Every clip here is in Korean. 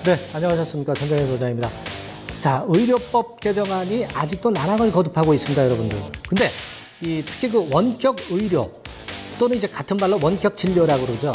네, 안녕하셨습니까. 전정현 소장입니다. 자, 의료법 개정안이 아직도 난항을 거듭하고 있습니다, 여러분들. 근데 특히 그 원격 의료 또는 이제 같은 말로 원격 진료라고 그러죠.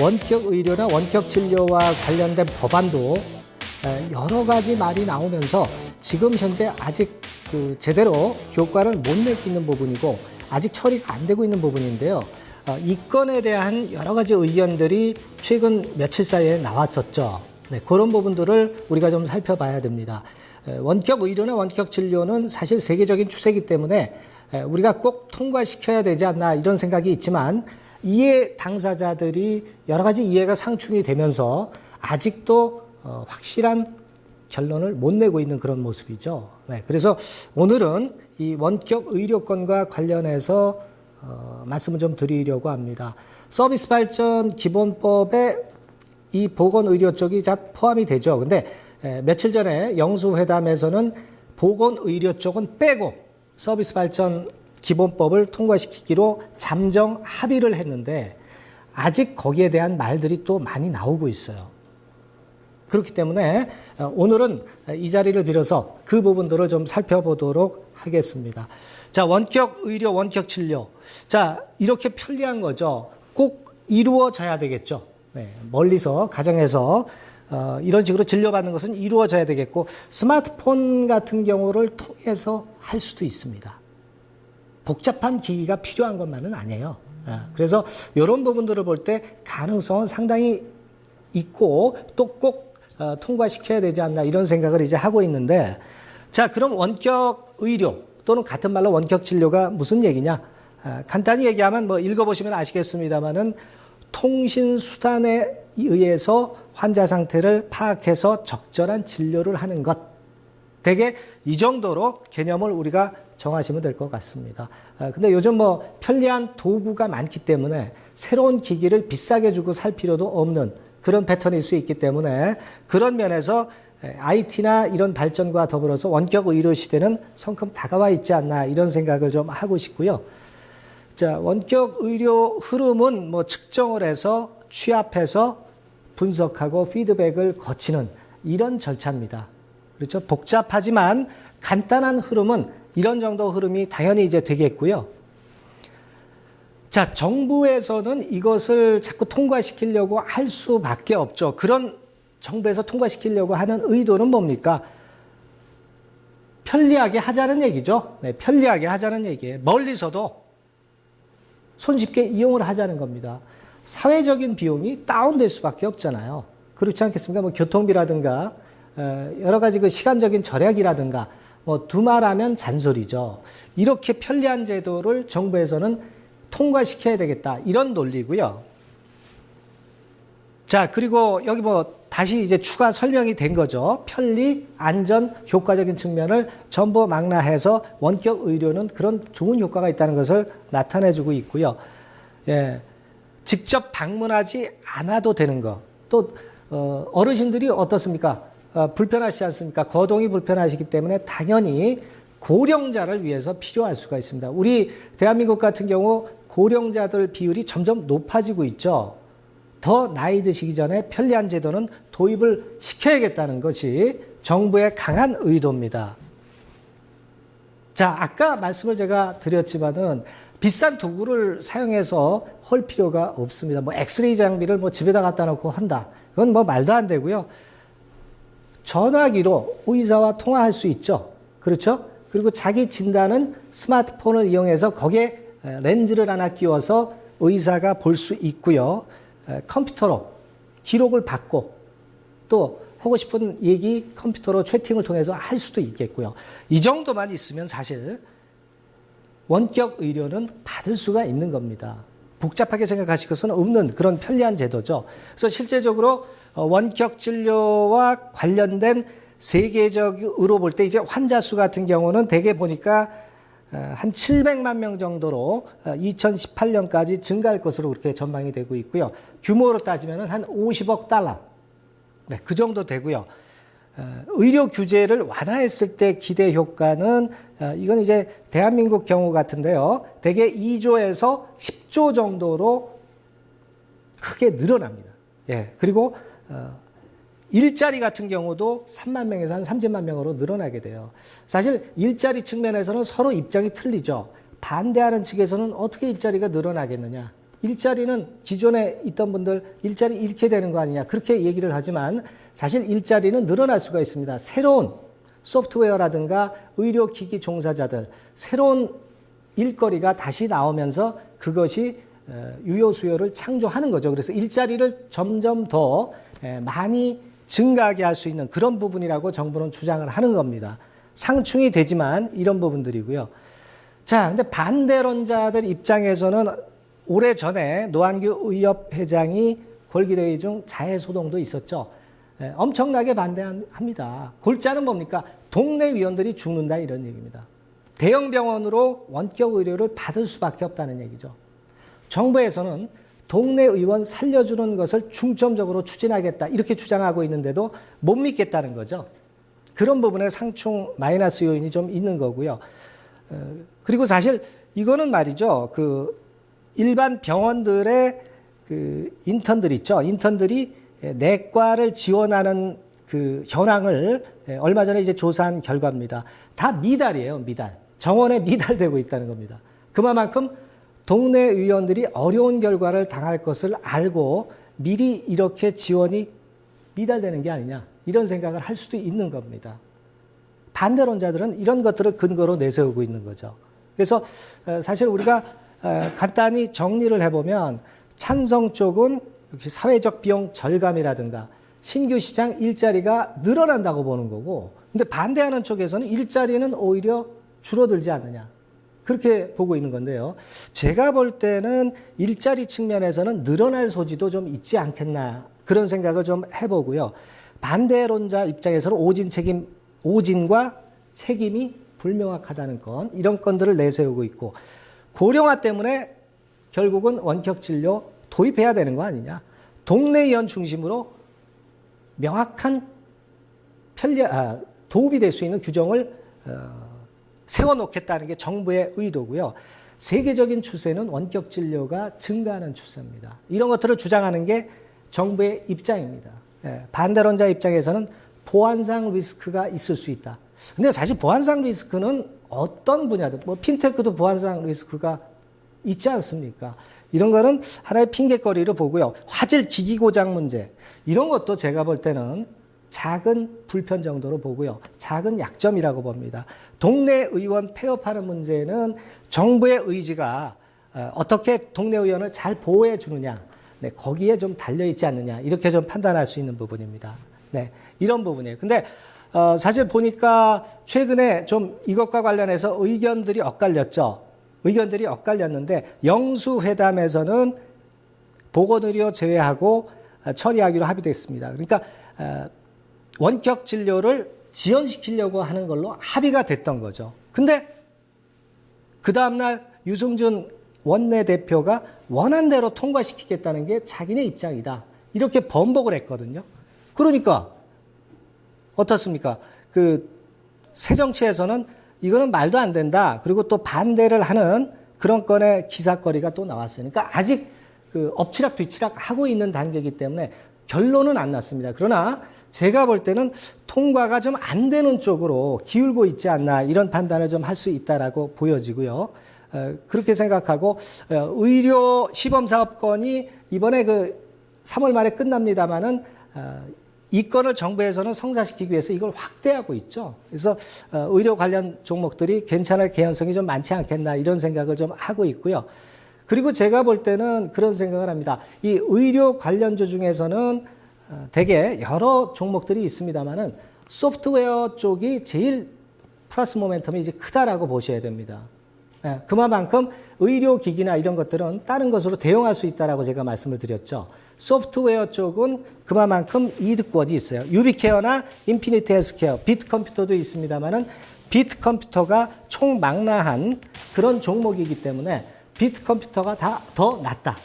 원격 의료나 원격 진료와 관련된 법안도 여러 가지 말이 나오면서 지금 현재 아직 제대로 효과를 못 내고 있는 부분이고 아직 처리가 안 되고 있는 부분인데요. 이 건에 대한 여러 가지 의견들이 최근 며칠 사이에 나왔었죠. 네, 그런 부분들을 우리가 좀 살펴봐야 됩니다. 원격 의료나 원격 진료는 사실 세계적인 추세이기 때문에 우리가 꼭 통과시켜야 되지 않나 이런 생각이 있지만 이해 당사자들이 여러 가지 이해가 상충이 되면서 아직도 확실한 결론을 못 내고 있는 그런 모습이죠. 네, 그래서 오늘은 이 원격 의료권과 관련해서 말씀을 좀 드리려고 합니다. 서비스 발전 기본법에 이 보건의료 쪽이 다 포함이 되죠. 근데 며칠 전에 영수회담에서는 보건의료 쪽은 빼고 서비스 발전 기본법을 통과시키기로 잠정 합의를 했는데 아직 거기에 대한 말들이 또 많이 나오고 있어요. 그렇기 때문에 오늘은 이 자리를 빌어서 그 부분들을 좀 살펴보도록 하겠습니다. 자, 원격 의료, 원격 진료. 자, 이렇게 편리한 거죠. 꼭 이루어져야 되겠죠. 네, 멀리서 가정에서 이런 식으로 진료받는 것은 이루어져야 되겠고 스마트폰 같은 경우를 통해서 할 수도 있습니다. 복잡한 기기가 필요한 것만은 아니에요. 그래서 이런 부분들을 볼 때 가능성은 상당히 있고 또 꼭 통과시켜야 되지 않나 이런 생각을 이제 하고 있는데 자, 그럼 원격 의료 또는 같은 말로 원격 진료가 무슨 얘기냐? 간단히 얘기하면 뭐 읽어보시면 아시겠습니다만은 통신수단에 의해서 환자 상태를 파악해서 적절한 진료를 하는 것. 되게 이 정도로 개념을 우리가 정하시면 될 것 같습니다. 근데 요즘 뭐 편리한 도구가 많기 때문에 새로운 기기를 비싸게 주고 살 필요도 없는 그런 패턴일 수 있기 때문에 그런 면에서 IT나 이런 발전과 더불어서 원격 의료 시대는 성큼 다가와 있지 않나 이런 생각을 좀 하고 싶고요. 자, 원격 의료 흐름은 뭐 측정을 해서 취합해서 분석하고 피드백을 거치는 이런 절차입니다. 그렇죠? 복잡하지만 간단한 흐름은 이런 정도 흐름이 당연히 이제 되겠고요. 자, 정부에서는 이것을 자꾸 통과시키려고 할 수밖에 없죠. 그런 정부에서 통과시키려고 하는 의도는 뭡니까? 편리하게 하자는 얘기죠. 네, 편리하게 하자는 얘기예요. 멀리서도 손쉽게 이용을 하자는 겁니다. 사회적인 비용이 다운될 수밖에 없잖아요. 그렇지 않겠습니까? 뭐 교통비라든가 여러 가지 그 시간적인 절약이라든가 뭐 두말하면 잔소리죠. 이렇게 편리한 제도를 정부에서는 통과시켜야 되겠다 이런 논리고요. 자, 그리고 여기 뭐 다시 이제 추가 설명이 된 거죠. 편리, 안전, 효과적인 측면을 전부 망라해서 원격 의료는 그런 좋은 효과가 있다는 것을 나타내주고 있고요. 예, 직접 방문하지 않아도 되는 거. 또 어르신들이 어떻습니까? 불편하시지 않습니까? 거동이 불편하시기 때문에 당연히 고령자를 위해서 필요할 수가 있습니다. 우리 대한민국 같은 경우 고령자들 비율이 점점 높아지고 있죠. 더 나이 드시기 전에 편리한 제도는 도입을 시켜야겠다는 것이 정부의 강한 의도입니다. 자, 아까 말씀을 제가 드렸지만은 비싼 도구를 사용해서 할 필요가 없습니다. 뭐 엑스레이 장비를 뭐 집에다 갖다 놓고 한다. 그건 뭐 말도 안 되고요. 전화기로 의사와 통화할 수 있죠. 그렇죠? 그리고 자기 진단은 스마트폰을 이용해서 거기에 렌즈를 하나 끼워서 의사가 볼 수 있고요. 컴퓨터로 기록을 받고 또 하고 싶은 얘기 컴퓨터로 채팅을 통해서 할 수도 있겠고요. 이 정도만 있으면 사실 원격 의료는 받을 수가 있는 겁니다. 복잡하게 생각하실 것은 없는 그런 편리한 제도죠. 그래서 실제적으로 원격 진료와 관련된 세계적으로 볼 때 이제 환자 수 같은 경우는 대개 보니까 한 700만 명 정도로 2018년까지 증가할 것으로 그렇게 전망이 되고 있고요. 규모로 따지면 한 50억 달러. 네, 그 정도 되고요. 의료 규제를 완화했을 때 기대 효과는 이건 이제 대한민국 경우 같은데요. 대개 2조에서 10조 정도로 크게 늘어납니다. 예. 그리고 일자리 같은 경우도 3만 명에서 한 30만 명으로 늘어나게 돼요. 사실 일자리 측면에서는 서로 입장이 틀리죠. 반대하는 측에서는 어떻게 일자리가 늘어나겠느냐. 일자리는 기존에 있던 분들 일자리 잃게 되는 거 아니냐. 그렇게 얘기를 하지만 사실 일자리는 늘어날 수가 있습니다. 새로운 소프트웨어라든가 의료기기 종사자들, 새로운 일거리가 다시 나오면서 그것이 유효 수요를 창조하는 거죠. 그래서 일자리를 점점 더 많이 증가하게 할 수 있는 그런 부분이라고 정부는 주장을 하는 겁니다. 상충이 되지만 이런 부분들이고요. 자, 근데 반대론자들 입장에서는 오래전에 노한규 의협 회장이 골기대회 중 자해 소동도 있었죠. 엄청나게 반대합니다. 골자는 뭡니까? 동네 위원들이 죽는다 이런 얘기입니다. 대형 병원으로 원격 의료를 받을 수밖에 없다는 얘기죠. 정부에서는 동네 의원 살려주는 것을 중점적으로 추진하겠다 이렇게 주장하고 있는데도 못 믿겠다는 거죠. 그런 부분에 상충 마이너스 요인이 좀 있는 거고요. 그리고 사실 이거는 말이죠. 그 일반 병원들의 그 인턴들 있죠. 인턴들이 내과를 지원하는 그 현황을 얼마 전에 이제 조사한 결과입니다. 다 미달이에요, 미달. 정원에 미달되고 있다는 겁니다. 그만큼 동네 의원들이 어려운 결과를 당할 것을 알고 미리 이렇게 지원이 미달되는 게 아니냐 이런 생각을 할 수도 있는 겁니다. 반대론자들은 이런 것들을 근거로 내세우고 있는 거죠. 그래서 사실 우리가 간단히 정리를 해보면 찬성 쪽은 사회적 비용 절감이라든가 신규 시장 일자리가 늘어난다고 보는 거고, 근데 반대하는 쪽에서는 일자리는 오히려 줄어들지 않느냐 그렇게 보고 있는 건데요. 제가 볼 때는 일자리 측면에서는 늘어날 소지도 좀 있지 않겠나 그런 생각을 좀 해보고요. 반대론자 입장에서는 오진과 책임이 불명확하다는 건 이런 건들을 내세우고 있고, 고령화 때문에 결국은 원격 진료 도입해야 되는 거 아니냐. 동네 의원 중심으로 명확한 도움이 될 수 있는 규정을 세워놓겠다는 게 정부의 의도고요. 세계적인 추세는 원격 진료가 증가하는 추세입니다. 이런 것들을 주장하는 게 정부의 입장입니다. 반대론자 입장에서는 보안상 리스크가 있을 수 있다. 근데 사실 보안상 리스크는 어떤 분야든, 뭐 핀테크도 보안상 리스크가 있지 않습니까? 이런 거는 하나의 핑계거리를 보고요. 화질 기기 고장 문제, 이런 것도 제가 볼 때는 작은 불편 정도로 보고요. 작은 약점이라고 봅니다. 동네 의원 폐업하는 문제는 정부의 의지가 어떻게 동네 의원을 잘 보호해 주느냐, 네, 거기에 좀 달려있지 않느냐, 이렇게 좀 판단할 수 있는 부분입니다. 네, 이런 부분이에요. 근데 사실 보니까 최근에 좀 이것과 관련해서 의견들이 엇갈렸죠. 의견들이 엇갈렸는데 영수회담에서는 보건의료 제외하고 처리하기로 합의됐습니다. 그러니까 원격 진료를 지연시키려고 하는 걸로 합의가 됐던 거죠. 근데 그 다음날 유승준 원내대표가 원한 대로 통과시키겠다는 게 자기네 입장이다, 이렇게 번복을 했거든요. 그러니까 어떻습니까? 그 새정치에서는 이거는 말도 안 된다, 그리고 또 반대를 하는 그런 건의 기사거리가 또 나왔어요. 그러니까 아직 그 엎치락 뒤치락 하고 있는 단계이기 때문에 결론은 안 났습니다. 그러나 제가 볼 때는 통과가 좀 안 되는 쪽으로 기울고 있지 않나, 이런 판단을 좀 할 수 있다라고 보여지고요. 그렇게 생각하고 의료 시범사업건이 이번에 그 3월 말에 끝납니다마는 이 건을 정부에서는 성사시키기 위해서 이걸 확대하고 있죠. 그래서 의료 관련 종목들이 괜찮을 개연성이 좀 많지 않겠나, 이런 생각을 좀 하고 있고요. 그리고 제가 볼 때는 그런 생각을 합니다. 이 의료 관련주 중에서는 되게 여러 종목들이 있습니다만은 소프트웨어 쪽이 제일 플러스 모멘텀이 이제 크다라고 보셔야 됩니다. 그만큼 의료기기나 이런 것들은 다른 것으로 대응할 수 있다라고 제가 말씀을 드렸죠. 소프트웨어 쪽은 그만큼 이득권이 있어요. 유비케어나 인피니트 헬스케어, 비트컴퓨터도 있습니다만은 비트컴퓨터가 총망라한 그런 종목이기 때문에 비트컴퓨터가 더 낫다.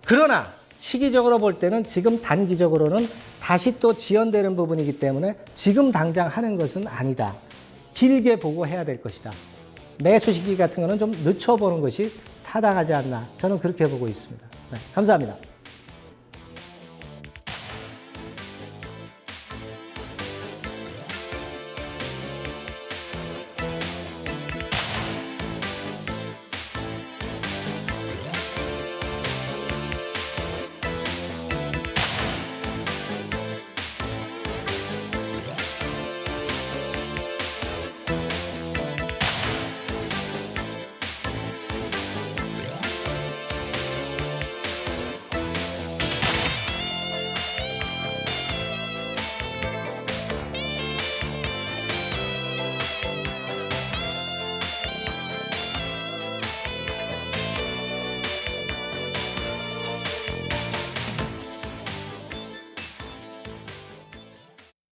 그러나 시기적으로 볼 때는 지금 단기적으로는 다시 또 지연되는 부분이기 때문에 지금 당장 하는 것은 아니다. 길게 보고 해야 될 것이다. 매수 시기 같은 거는 좀 늦춰보는 것이 타당하지 않나, 저는 그렇게 보고 있습니다. 네, 감사합니다.